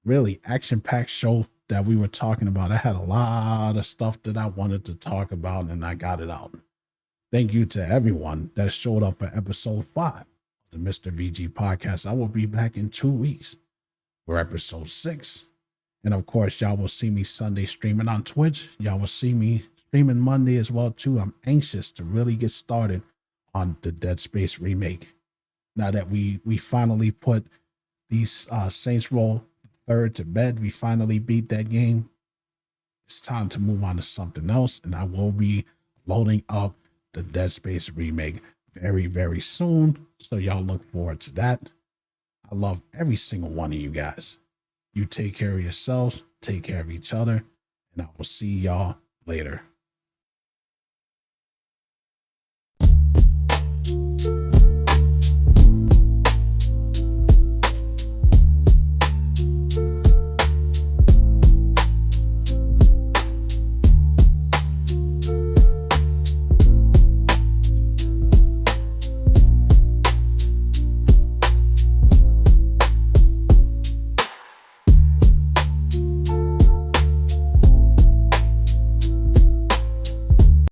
really action-packed show that we were talking about. I had a lot of stuff that I wanted to talk about, and I got it out. Thank you to everyone that showed up for episode 5 of the Mr. VG podcast. I will be back in 2 weeks for episode 6. And of course, y'all will see me Sunday streaming on Twitch. Y'all will see me streaming Monday as well, too. I'm anxious to really get started on the Dead Space remake. Now that we finally put these Saints Row 3rd to bed, we finally beat that game. It's time to move on to something else, and I will be loading up the Dead Space remake very, very soon. So y'all look forward to that. I love every single one of you guys. You take care of yourselves, take care of each other, and I will see y'all later.